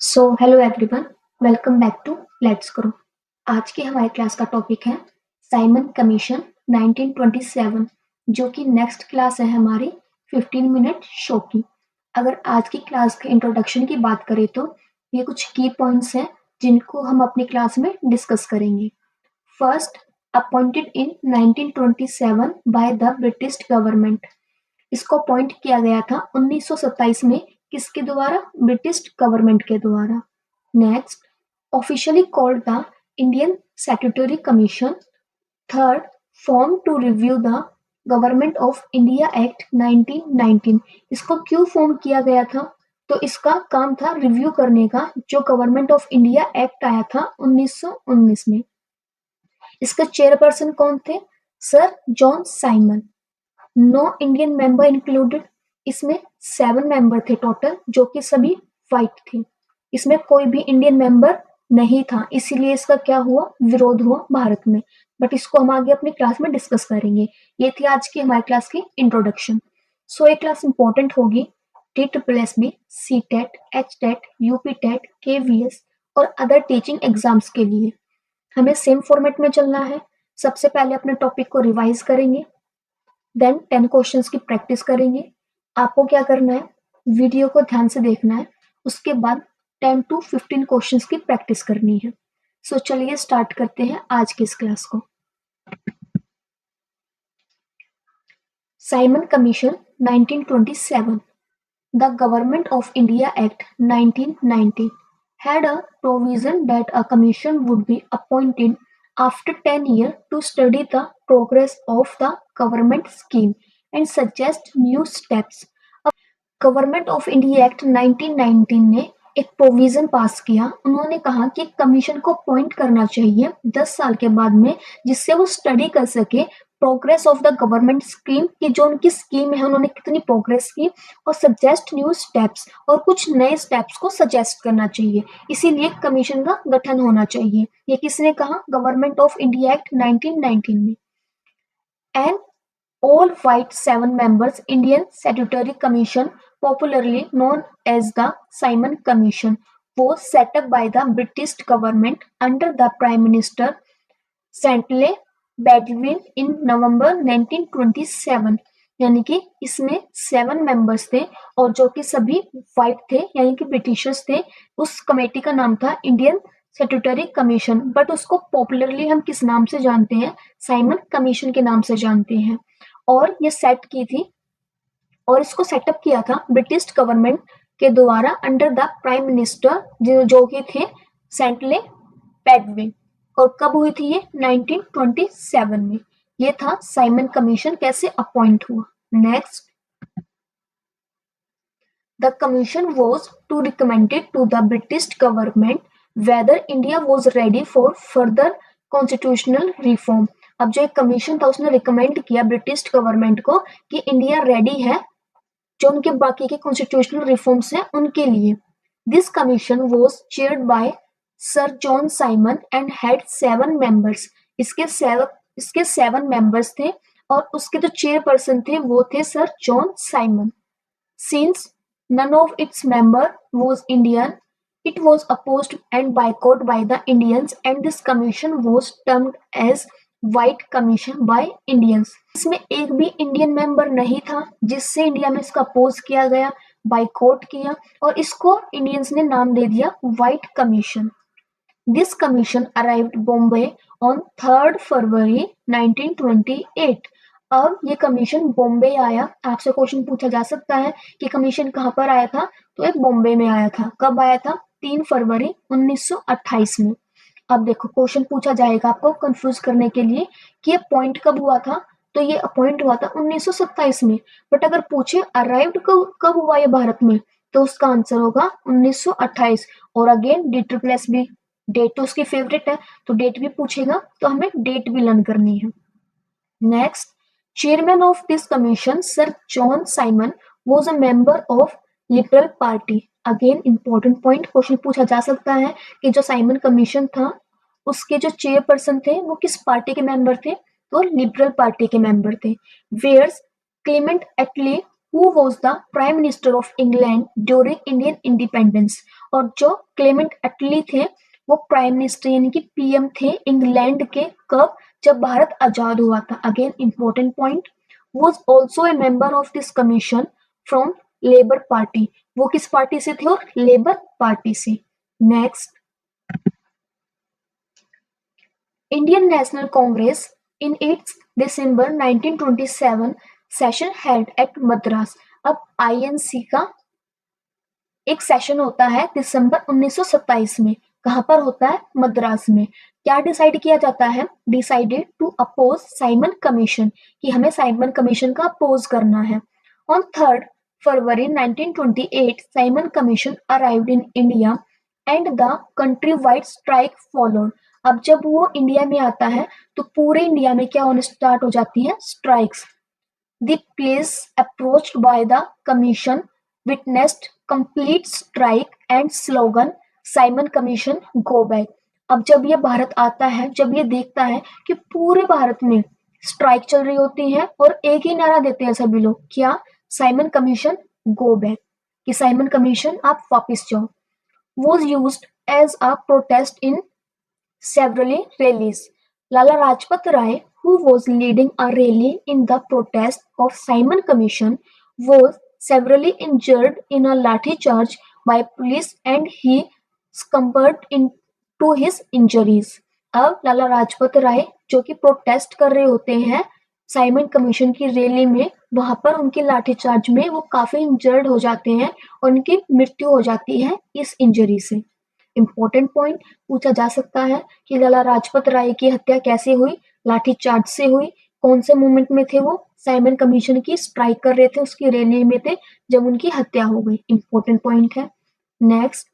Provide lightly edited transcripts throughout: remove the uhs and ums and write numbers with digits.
So hello everyone, welcome back to let's grow. आज की हमारी क्लास का टॉपिक है साइमन कमीशन 1927, जो कि नेक्स्ट क्लास है हमारी 15 मिनट शो की। अगर आज की क्लास के इंट्रोडक्शन की बात करें तो ये कुछ की पॉइंट्स हैं जिनको हम अपनी क्लास में डिस्कस करेंगे। First, appointed in 1927 by the British government. इसको अपॉइंट किया गया था 1927 में, किसके द्वारा? ब्रिटिश गवर्नमेंट के द्वारा। Next, officially called the Indian statutory commission. Third, form to review the government of India act 1919। इसको क्यों फॉर्म किया गया था? तो इसका काम था रिव्यू करने का, जो गवर्नमेंट ऑफ इंडिया एक्ट आया था 1919 में। इसका चेयरपर्सन कौन थे? Sir John Simon. No Indian member included. इसमें 7 मेंबर थे टोटल, जो कि सभी वाइट थे। इसमें कोई भी इंडियन मेंबर नहीं था, इसीलिए इसका क्या हुआ? विरोध हुआ भारत में। बट इसको हम आगे अपनी क्लास में डिस्कस करेंगे। ये थी आज की हमारी क्लास की इंट्रोडक्शन। सो ये क्लास इंपॉर्टेंट होगी TSSB, CTET, HTET, UPTET, KVS और अदर टीचिंग एग्जाम्स के लिए। हमें सेम फॉर्मेट में चलना है। सबसे पहले अपने टॉपिक को रिवाइज करेंगे, देन 10 क्वेश्चंस की प्रैक्टिस करेंगे। आपको क्या करना है? वीडियो को ध्यान से देखना है। उसके बाद 10 to 15 क्वेश्चंस की प्रैक्टिस करनी है। सो चलिए स्टार्ट करते हैं आज की इस क्लास को। Simon commission 1927। The Government of India Act 1990 had a provision that a commission would be appointed after 10 years to study the progress of the government scheme and suggest new steps. Government of India act 1919 ने एक provision पास किया। उन्होंने कहा कि commission को appoint करना चाहिए 10 साल के बाद में, जिससे वो स्टडी कर सके progress of the government scheme, कि जो उनकी स्कीम है उन्होंने कितनी प्रोग्रेस की, और सजेस्ट न्यू स्टेप्स, और कुछ नए स्टेप्स को सजेस्ट करना चाहिए। इसीलिए कमीशन का गठन होना चाहिए। ये किसने कहा? गवर्नमेंट ऑफ इंडिया एक्ट 1919 में। And all white 7 members Indian Statutory Commission, popularly known as the Simon Commission, was set up by the British government under the Prime Minister Stanley Baldwin in November 1927। यानी कि इसमें 7 members थे और जो कि सभी white थे, यानी कि ब्रिटिशर्स थे। उस कमेटी का नाम था इंडियन स्टैट्यूटरी कमीशन, बट उसको पॉपुलरली हम किस नाम से जानते हैं? साइमन कमीशन के नाम से जानते हैं। और ये सेट की थी, और इसको सेटअप किया था ब्रिटिश गवर्नमेंट के द्वारा अंडर द प्राइम मिनिस्टर, जो कि थे सेंटले पैडविन। और कब हुई थी ये? 1927 में। ये था साइमन कमीशन कैसे अपॉइंट हुआ। Next, the commission was to recommended to the British government whether India was ready for further constitutional reform. अब जो एक कमीशन था उसने रिकमेंड किया ब्रिटिश गवर्नमेंट को कि इंडिया रेडी है जो उनके बाकी के कॉन्स्टिट्यूशनल रिफॉर्म्स हैं उनके लिए। This commission was chaired by sir John Simon and had 7 members. इसके 7 मेंबर्स थे और उसके जो चेयरपर्सन थे वो थे sir John Simon. Since none of its member was Indian, it was opposed and boycotted by the Indians, and this commission was termed as white commission by Indians. इसमें एक भी इंडियन मेंबर नहीं था, जिससे India में इसका oppose किया गया, बाइकआउट किया, और इसको इंडियंस ने नाम दे दिया white commission. This commission arrived Bombay on 3 February 1928। अब ये कमीशन बॉम्बे आया। आपसे क्वेश्चन पूछा जा सकता है कि कमीशन कहाँ पर आया था? तो एक बॉम्बे में आया था। कब आया था? 3 फरवरी 1928 में। अब देखो क्वेश्चन पूछा जाएगा आपको कंफ्यूज करने के लिए कि ये पॉइंट कब हुआ था। तो ये अपॉइंट हुआ था 1927 में। बट अगर पूछे अराइव्ड कब हुआ ये भारत में, तो उसका आंसर होगा 1928। और अगेन DSSB डेट तो उसकी फेवरेट है, तो डेट भी पूछेगा तो हमें डेट भी लर्न करनी है। Next, chairman of this commission sir John Simon was a member of liberal party. Again important point, question पूछा जा सकता है कि जो साइमन कमीशन था उसके जो चेयरपर्सन थे वो किस पार्टी के मेंबर थे? तो लिबरल पार्टी के मेंबर थे। Where's Clement Attlee, who was the prime minister of England during Indian independence. और जो क्लेमेंट एटली थे वो प्राइम मिनिस्टर यानी कि पीएम थे इंग्लैंड के, कब? जब भारत आजाद हुआ था। Again important point, was also a member of this commission from labour party. वो किस पार्टी से थे? और लेबर पार्टी से। Next, Indian National Congress in its December 1927 session held at Madras। अब INC का एक सेशन होता है दिसंबर 1927 में। कहां पर होता है? मद्रास में। क्या डिसाइड किया जाता है? Decided to oppose Simon commission, कि हमें साइमन कमीशन का अपोज करना है। On 3 February 1928 Simon commission arrived in India and the country wide strike followed. अब जब वो इंडिया में आता है तो पूरे इंडिया में क्या होने स्टार्ट हो जाती है? Strikes. The place approached by the commission witnessed complete strike and slogan Simon Commission go back। अब जब ये भारत आता है, जब ये देखता है कि पूरे भारत में स्ट्राइक चल रही होती है और एक ही नारा देते हैं सभी लोग, क्या? साइमन कमीशन गो बैक, कि साइमन कमीशन आप वापस जाओ। Was used as a protest in several rallies। Lala Rajpat Rai, who was leading a rally in the protest of Simon Commission, was severely injured in a lathi charge by police and he succumbed to his injuries। अब लाला राजपत राय जो कि protest कर रहे होते हैं Simon commission की rally में, वहां पर उनके लाठीचार्ज में वो काफी इंजर्ड हो जाते हैं और उनकी मृत्यु हो जाती है इस इंजरी से। इंपॉर्टेंट पॉइंट पूछा जा सकता है कि लाला लाजपत राय की हत्या कैसे हुई? लाठीचार्ज से हुई। कौन से मूवमेंट में थे वो? साइमन कमीशन की स्ट्राइक कर रहे थे, उसकी रैली में थे जब उनकी हत्या हो गई। इंपॉर्टेंट पॉइंट है। Next,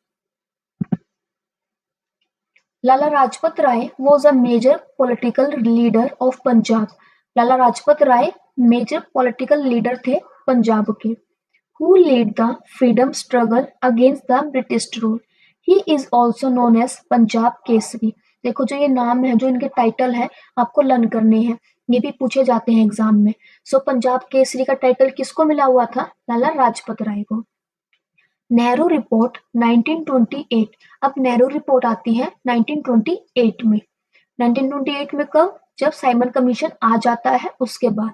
Lala Lajpat Rai was a major political leader of Punjab. Lala Lajpat Rai major political leader थे पंजाब के। Who lead the freedom struggle against the British rule. He is also known as Punjab Kesari. देखो जो ये नाम है, जो इनके टाइटल है, आपको लर्न करने हैं, ये भी पूछे जाते हैं एग्जाम में। सो पंजाब केसरी का टाइटल किसको मिला हुआ था? लाला लाजपत राय को। नेहरू रिपोर्ट 1928। अब नेहरू रिपोर्ट आती है 1928 में। 1928 में कब? जब साइमन कमीशन आ जाता है उसके बाद।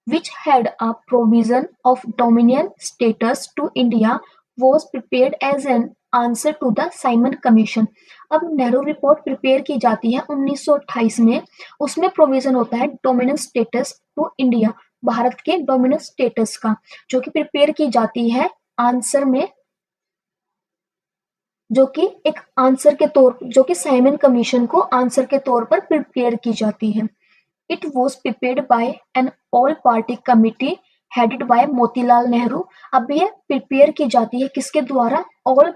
which had a provision of dominion status to India was prepared as an answer to the Simon Commission। अब नेहरू रिपोर्ट प्रिपेयर की जाती है 1928 में। उसमें प्रोविजन होता है dominant status to India, Bharat के डोमिनेंट स्टेटस का, जो कि प्रिपेयर की जाती है आंसर में, जो कि एक आंसर के तौर, जो कि साइमन कमीशन को आंसर के तौर पर प्रिपेयर की जाती है। It was prepared by an all-party committee headed by Motilal Nehru. अब ये प्रिपेयर की जाती है किसके द्वारा? ऑल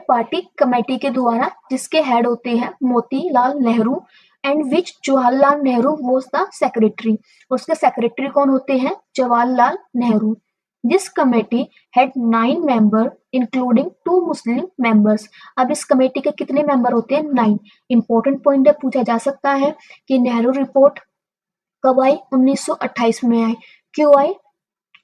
पार्टी कमेटी के द्वारा, जिसके हेड होते हैं Motilal Nehru and which Jawaharlal Nehru was the secretary. उसके सेक्रेटरी कौन होते हैं? Jawaharlal Nehru. This committee had 9 members including 2 Muslim members। अब इस कमेटी के कितने मेंबर होते हैं? 9। इंपॉर्टेंट पॉइंट है, पूछा जा सकता है कि नेहरू रिपोर्ट कब आई? 1928 में आई। क्यों आई?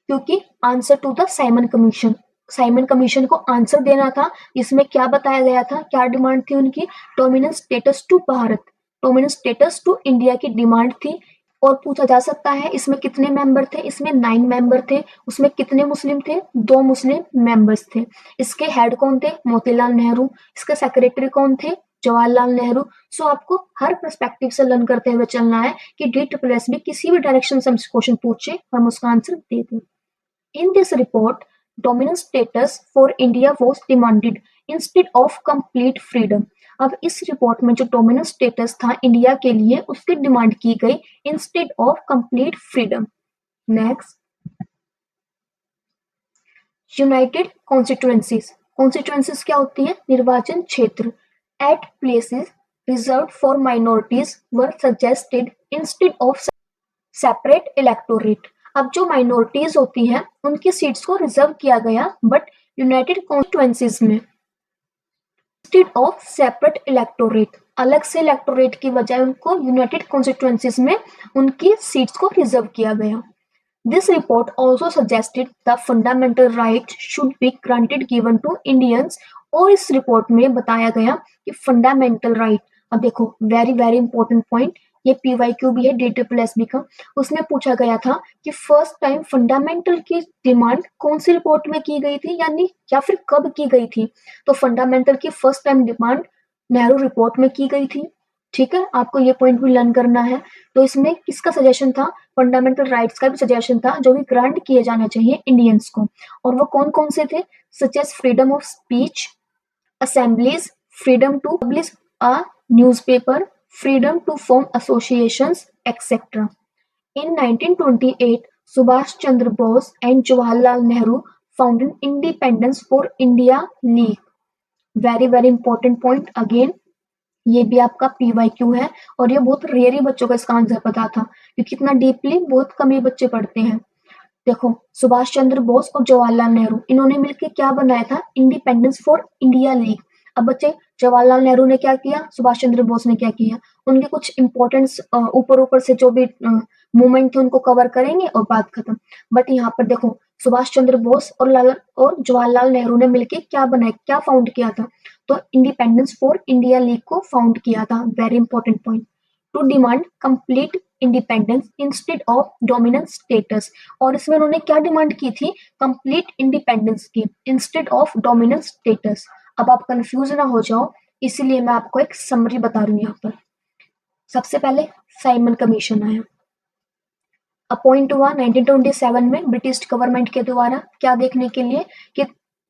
क्योंकि answer to the Simon commission, Simon commission को आंसर देना था। इसमें क्या बताया गया था? क्या डिमांड थी उनकी? Dominant status to Bharat, dominant status to India की डिमांड थी। और पूछा जा सकता है इसमें कितने मेंबर थे? इसमें 9 मेंबर थे। उसमें कितने मुस्लिम थे? 2 मुस्लिम मेंबर्स थे। इसके हेड कौन थे? मोतीलाल नेहरू। इसके सेक्रेटरी कौन थे? जवाहरलाल नेहरू। सो आपको हर पर्सपेक्टिव से लर्न करते हुए चलना है कि DSS में किसी भी डायरेक्शन से हमसे क्वेश्चन पूछे हम उसका आंसर दे दें। In this report dominant status for India was demanded instead of complete freedom. अब इस रिपोर्ट में जो डोमिनेंट स्टेटस था इंडिया के लिए, उसकी डिमांड की गई instead of complete freedom. Next, united constituencies. Constituencies क्या होती है? निर्वाचन क्षेत्र। At places reserve for minorities were suggested instead of separate electorate. अब जो माइनॉरिटीज होती हैं उनकी सीट्स को रिजर्व किया गया, बट यूनाइटेड कॉन्स्टिट्यूएंसीज में इंस्टेड ऑफ सेपरेट इलेक्टोरेट, अलग से इलेक्टोरेट की बजाय उनको यूनाइटेड कॉन्स्टिट्यूएंसीज में उनकी सीट्स को रिजर्व किया गया। This report also suggested the fundamental rights should be granted given to Indians। और इस रिपोर्ट में बताया गया कि फंडामेंटल राइट, अब देखो वेरी वेरी इंपॉर्टेंट पॉइंट, ये पीवाईक्यू भी है DSSB का। उसमें पूछा गया था कि फर्स्ट टाइम फंडामेंटल की डिमांड कौन सी रिपोर्ट में की गई थी, यानी या फिर कब की गई थी। तो फंडामेंटल की first time demand Nehru report में की गई थी। ठीक है, आपको ये पॉइंट भी लर्न करना है। तो इसमें किसका सजेशन था, फंडामेंटल राइट्स का भी सजेशन था जो भी ग्रांट किए जाने चाहिए इंडियंस को। और वो कौन कौन से थे, such as freedom of speech, assemblies, freedom to publish a newspaper, freedom to form associations, etc. In 1928, Subhash Chandra Bose and Jawaharlal Nehru founded Independence for India League। Very very important point again, ये भी आपका PYQ है और ये बहुत rare ही बच्चों को इसका आंसर पता था, क्योंकि इतना डीपली बहुत कम ही बच्चे पढ़ते हैं। देखो, सुभाष चंद्र बोस और जवाहरलाल नेहरू इन्होंने मिलकर क्या बनाया था, इंडिपेंडेंस फॉर इंडिया लीग। अब बच्चे, जवाहरलाल नेहरू ने क्या किया, सुभाष चंद्र बोस ने क्या किया, उनके कुछ इंपॉर्टेंस ऊपर ऊपर से जो भी मूवमेंट थे उनको कवर करेंगे और बात खत्म। बट यहाँ पर देखो, सुभाष चंद्र बोस और जवाहरलाल नेहरू ने मिलकर क्या बनाया, क्या फाउंड किया था, तो इंडिपेंडेंस फॉर इंडिया लीग को फाउंड किया था। Very important point, to demand complete independence instead of dominant status. और इसमें उन्होंने क्या डिमांड की थी, कंप्लीट इंडिपेंडेंस की इंस्टेड ऑफ डोमिनेंट स्टेटस। अब आप कंफ्यूज ना हो जाओ, इसीलिए मैं आपको एक समरी बता रही हूँ यहाँ पर। सबसे पहले साइमन कमीशन आया, अपॉइंट हुआ 1927 में ब्रिटिश गवर्नमेंट के द्वारा, क्या देखने के लिए कि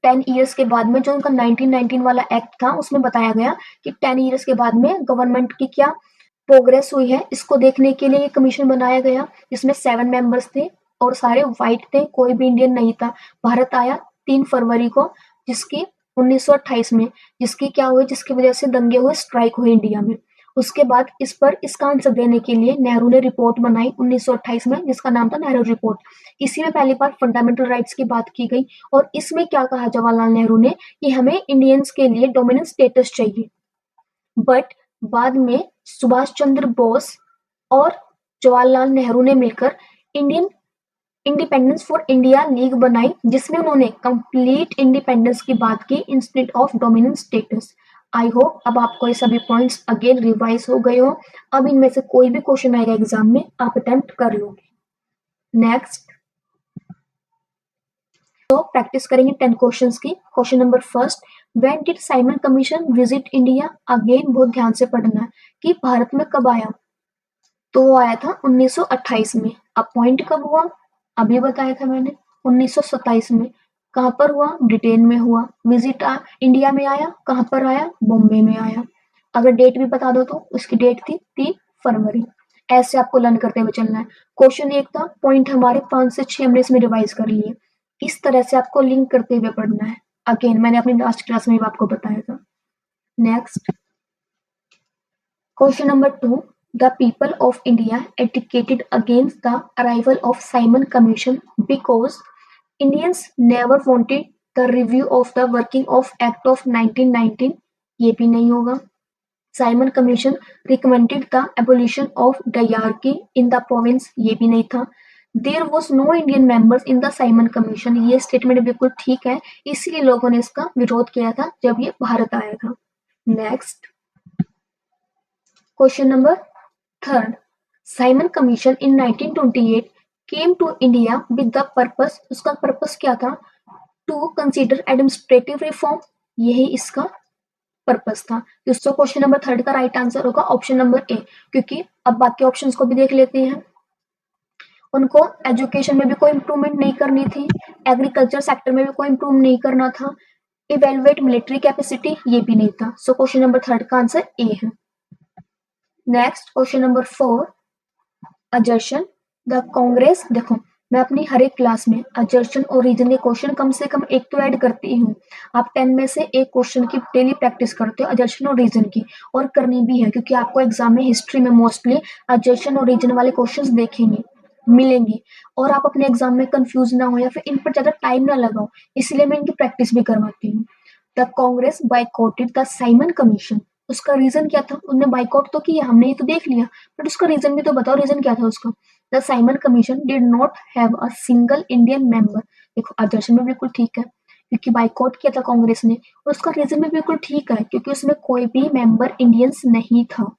10 ईयर्स के बाद में जो उनका 1919 वाला एक्ट था उसमें बताया गया कि 10 ईयर्स के बाद में गवर्नमेंट की क्या प्रोग्रेस हुई है, इसको देखने के लिए ये कमीशन बनाया गया। इसमें 7 मेंबर्स थे और सारे वाइट थे, कोई भी इंडियन नहीं था। भारत आया 3 फरवरी को, जिसकी 1928 में, जिसकी क्या हुई, जिसकी वजह से दंगे हुए, स्ट्राइक हुई इंडिया में। उसके बाद इस पर इसका आंसर देने के लिए नेहरू ने रिपोर्ट बनाई 1928 में, जिसका नाम था नेहरू रिपोर्ट। इसी में पहली बार फंडामेंटल राइट्स की बात की गई और इसमें क्या कहा जवाहरलाल नेहरू ने कि हमें इंडियंस के लिए डोमिनेंट स्टेटस चाहिए। बट बाद में सुभाष चंद्र बोस और जवाहरलाल नेहरू ने मिलकर Indian independence for India league बनाई, जिसमें उन्होंने कंप्लीट इंडिपेंडेंस की बात की instead of dominant status. I hope अब आपको ये सभी पॉइंट्स अगेन रिवाइज हो गए हो। अब इनमें से कोई भी क्वेश्चन आएगा एग्जाम में, आप अटेम्प्ट कर लोगे। नेक्स्ट, तो प्रैक्टिस करेंगे 10 क्वेश्चंस की। Question number first, when did Simon commission visit India. Again बहुत ध्यान से पढ़ना है कि भारत में कब आया, तो वो आया था 1928 में। अपॉइंट कब हुआ, अभी बताया था मैंने, 1927 में। कहाँ पर हुआ, ब्रिटेन में हुआ। विजिट इंडिया में आया, कहाँ पर आया, बॉम्बे में आया। अगर डेट भी बता दो तो उसकी डेट थी 3 फरवरी। ऐसे आपको लर्न करते हुए चलना है। क्वेश्चन एक था, पॉइंट हमारे 5 से 6 हमने इसमें रिवाइज कर लिए। इस तरह से आपको लिंक करते हुए पढ़ना है। अगेन मैंने अपनी लास्ट क्लास में भी आपको बताया था। Next, question number 2, the people of India advocated against the arrival of Simon Commission because Indians never wanted the review of the working of Act of 1919। ये भी नहीं होगा। Simon Commission recommended the abolition of diarchy in the province। ये भी नहीं था। There was no Indian members in the Simon Commission। ये statement बिल्कुल ठीक है, इसलिए लोगों ने इसका विरोध किया था जब ये भारत आया था। Next, question number third, Simon commission in 1928 came to India with the purpose. उसका पर्पस क्या था, टू कंसीडर एडमिनिस्ट्रेटिव रिफॉर्म। यही इसका पर्पस था। दोस्तों क्वेश्चन नंबर थर्ड का राइट आंसर होगा ऑप्शन नंबर ए, क्योंकि अब बाकी ऑप्शंस को भी देख लेते हैं। उनको एजुकेशन में भी कोई इंप्रूवमेंट नहीं करनी थी, एग्रीकल्चर सेक्टर में भी कोई इंप्रूव नहीं करना था, इवेलुएट मिलिट्री कैपेसिटी, ये भी नहीं था। सो क्वेश्चन नंबर थर्ड का आंसर ए है। Next, question number 4, अजर्शन the Congress. देखो, मैं अपनी हर एक क्लास में अजर्शन और रीजन के क्वेश्चन कम से कम एक तो ऐड करती हूँ। आप 10 में से एक क्वेश्चन की डेली प्रैक्टिस करते हो अजर्शन और रीजन की, और करनी भी है क्योंकि आपको एग्जाम में हिस्ट्री में मोस्टली अजर्शन और रीजन वाले क्वेश्चंस देखेंगे, मिलेंगे, और आप अपने एग्जाम में कंफ्यूज ना हो या फिर इन पर ज्यादा टाइम ना लगाओ, इसलिए मैं इनकी प्रैक्टिस भी करवाती हूँ। The Congress boycotted the Simon commission. उसका रीजन क्या था, उन्होंने बाइकआउट तो किया, हमने ये तो देख लिया, बट उसका रीजन भी तो बताओ, रीजन क्या था उसका। The Simon commission did not have a single Indian member. देखो ऑब्जेक्शन में बिल्कुल ठीक है क्योंकि बाइकआउट किया था कांग्रेस ने, और उसका रीजन भी बिल्कुल ठीक है क्योंकि उसमें कोई भी मेंबर इंडियंस नहीं था।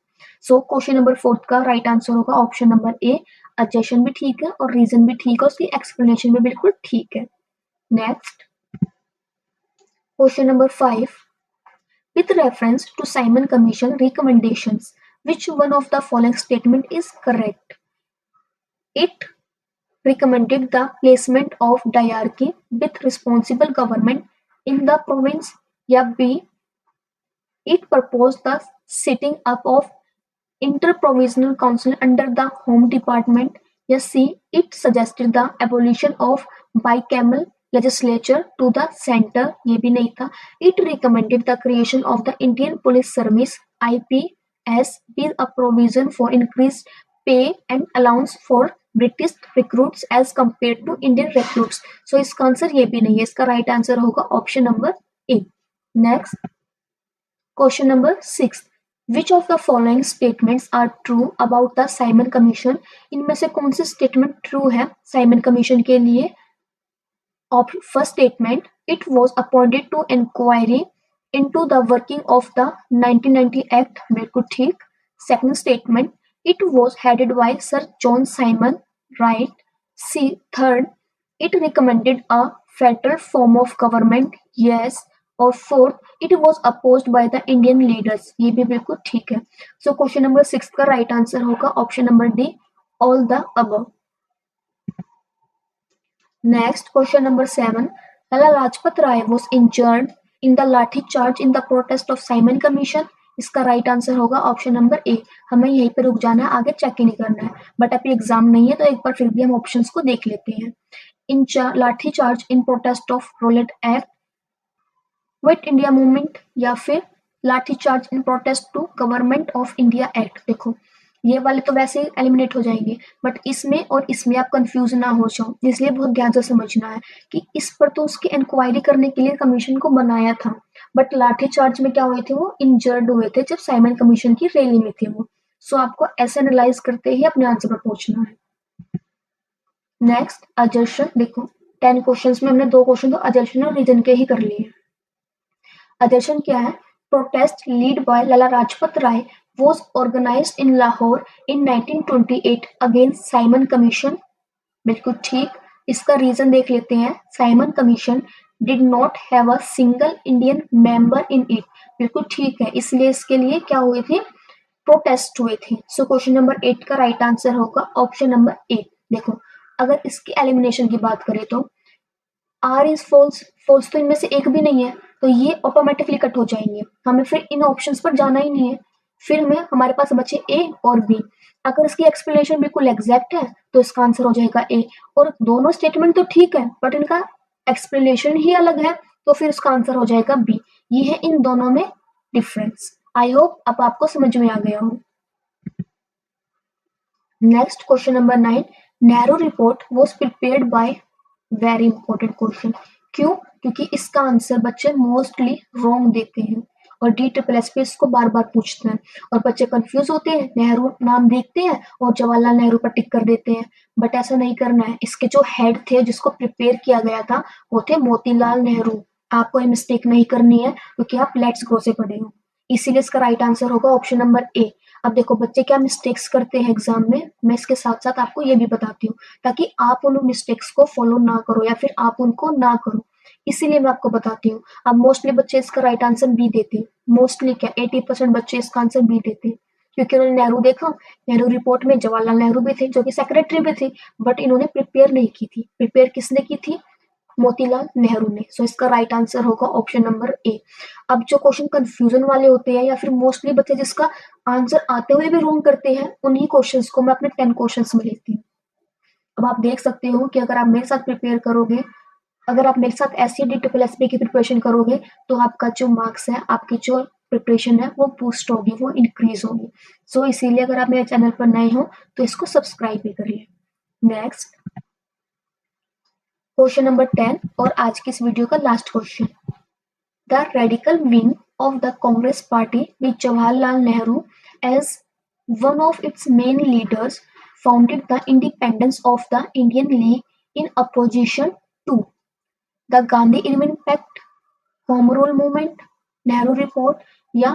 सो क्वेश्चन नंबर 4 का राइट आंसर होगा ऑप्शन नंबर ए। ऑब्जेक्शन भी ठीक है और रीजन भी ठीक है, उसकी एक्सप्लेनेशन भी बिल्कुल ठीक है। Next question number 5, with reference to Simon Commission recommendations, which one of the following statement is correct? It recommended the placement of diarchy with responsible government in the province, या B, it proposed the setting up of interprovincial council under the home department, या C, it suggested the abolition of bicameral legislature to the center, ये भी नहीं था। It recommended the creation of the Indian Police Service IPS with a provision for increased pay and allowance for British recruits as compared to Indian recruits। So इसका answer ये भी नहीं है, इसका राइट आंसर होगा option number A. Next question number 6, which of the following statements are true about the Simon commission? इनमें से कौन सी स्टेटमेंट ट्रू है साइमन कमीशन के लिए? First statement, it was appointed to inquiry into the working of the 1990 act, बिल्कुल ठीक। Second statement, it was headed by sir John Simon, right. C third, it recommended a federal form of government, yes. और fourth, it was opposed by the Indian leaders, ये भी बिल्कुल ठीक है। So question number 6 का right answer होगा option number D, all the above. Next, question number 7. Lala Lajpat Rai was injured in the लाठी charge in the protest of Simon Commission. इसका right answer होगा ऑप्शन नंबर ए। हमें यहीं पे रुक जाना है, आगे चेक ही नहीं करना है, बट अभी एग्जाम नहीं है तो एक बार फिर भी हम ऑप्शंस को देख लेते हैं। In lathi charge in protest of Rowlatt act, quit India movement, या फिर lathi charge in protest to government of India act. देखो ये वाले तो वैसे ही एलिमिनेट हो जाएंगे, बट इसमें और इसमें आप कंफ्यूज ना हो जाओ, इसलिए बहुत ध्यान से समझना है कि इस पर तो उसकी इंक्वायरी करने के लिए कमीशन को बनाया था, बट लाठी चार्ज में क्या हुए थे, वो इंजर्ड हुए थे जब साइमन कमीशन की रैली में थे वो। सो आपको ऐसे एनालाइज करते ही अपने आंसर पर पहुंचना है। नेक्स्ट अजर्शन, देखो 10 क्वेश्चंस में हमने 2 क्वेश्चन तो अजर्शन और रीजन के ही कर लिए। अजर्शन क्या है? Protest lead by Lala Lajpat Rai was organized in Lahore in 1928 against Simon Commission, बिल्कुल ठीक। इसका रीजन देख लेते हैं। Simon commission did not have a single Indian member in it, बिल्कुल ठीक है, इसलिए इसके लिए क्या हुए थे, प्रोटेस्ट हुए थे। सो क्वेश्चन नंबर 8 का राइट आंसर होगा ऑप्शन नंबर ए। देखो अगर इसकी एलिमिनेशन की बात करें तो आर इज फॉल्स, फॉल्स तो इनमें से एक भी नहीं है, तो ये ऑटोमेटिकली कट हो जाएंगे, हमें फिर इन ऑप्शंस पर जाना ही नहीं है। फिर हमारे पास बचे ए और बी। अगर इसकी एक्सप्लेनेशन बिल्कुल एग्जैक्ट है तो इसका आंसर हो जाएगा ए, और दोनों स्टेटमेंट तो ठीक है बट इनका एक्सप्लेनेशन ही अलग है, तो फिर इसका आंसर हो जाएगा बी। ये है इन दोनों में डिफरेंस। आई होप अब आपको समझ में आ गया हो। Next question number 9, narrow report was prepared by, very important question. क्यों? क्योंकि इसका आंसर बच्चे मोस्टली रॉन्ग देते हैं और DSSS पे इसको बार बार पूछते हैं और बच्चे कंफ्यूज होते हैं, नेहरू नाम देखते हैं और जवाहरलाल नेहरू पर टिक कर देते हैं, बट ऐसा नहीं करना है। इसके जो हेड थे जिसको प्रिपेयर किया गया था वो थे मोतीलाल नेहरू। आपको ये मिस्टेक नहीं करनी है क्योंकि आप लेट्स ग्रो से पढ़े हो, इसीलिए इसका राइट आंसर होगा ऑप्शन नंबर ए। अब देखो बच्चे क्या मिस्टेक्स करते हैं एग्जाम में, मैं इसके साथ साथ आपको ये भी बताती हूँ ताकि आप उन मिस्टेक्स को फॉलो ना करो या फिर आप उनको ना करो, इसीलिए मैं आपको बताती हूँ। अब मोस्टली बच्चे इसका राइट आंसर बी देते हैं, मोस्टली क्या 80% बच्चे इसका आंसर बी देते हैं क्योंकि उन्होंने नेहरू देखा, नेहरू रिपोर्ट में जवाहरलाल नेहरू भी थे जो कि सेक्रेटरी भी थे, बट इन्होंने प्रिपेयर नहीं की थी। प्रिपेयर किसने की थी? मोतीलाल नेहरू ने। सो इसका राइट आंसर होगा ऑप्शन नंबर ए। अब जो क्वेश्चन कंफ्यूजन वाले होते हैं या फिर मोस्टली बच्चे जिसका आंसर आते हुए भी रॉन्ग करते हैं, उन्हीं क्वेश्चंस को मैं अपने 10 क्वेश्चंस में लेती हूँ। अब आप देख सकते हो कि अगर आप मेरे साथ प्रिपेयर करोगे, अगर आप मेरे साथ ऐसी DSSS की प्रिपरेशन करोगे तो आपका जो मार्क्स है, आपकी जो प्रिपरेशन है वो बूस्ट होगी, वो इंक्रीज होगी। सो इसीलिए अगर आप मेरे चैनल पर नए हो तो इसको सब्सक्राइब भी करिए। नेक्स्ट क्वेश्चन नंबर 10 और आज की इस वीडियो का last question. The radical wing of the Congress party with Jawaharlal Nehru as one of its main leaders founded the independence of the Indian League in opposition to the Gandhi Irving Pact, Home Rule Movement, Nehru report या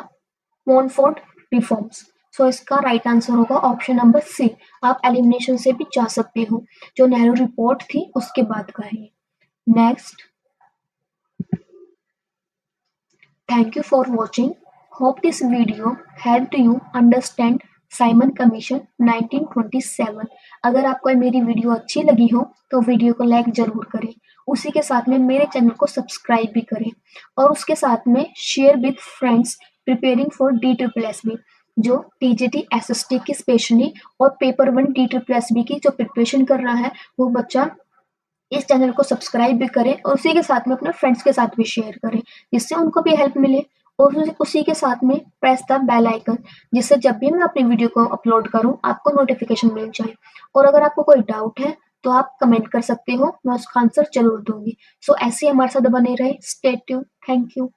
Montford reforms. सो इसका right answer होगा option number C. आप elimination से भी जा सकते हो, जो नेहरू रिपोर्ट थी उसके बाद का है। Next, thank you for watching. Hope this video helped you understand Simon commission 1927। अगर आपको मेरी वीडियो अच्छी लगी हो तो वीडियो को लाइक जरूर करें, उसी के साथ में मेरे चैनल को सब्सक्राइब भी करें और उसके साथ में share with friends preparing for DSSB, जो TGT SST की स्पेशली और पेपर 1 DSSB की जो प्रिपरेशन कर रहा है वो बच्चा इस चैनल को सब्सक्राइब भी करें और उसी के साथ में अपने फ्रेंड्स के साथ भी शेयर करें, जिससे उनको भी हेल्प मिले। और उसी के साथ में प्रेस द बेल आइकन, जिससे जब भी मैं अपनी वीडियो को अपलोड करूं आपको नोटिफिकेशन मिल जाए। और अगर आपको कोई डाउट है तो आप कमेंट कर सकते हो, मैं उसका आंसर जरूर दूंगी। सो ऐसे ही हमारे साथ बने रहे। Stay tuned. Thank you.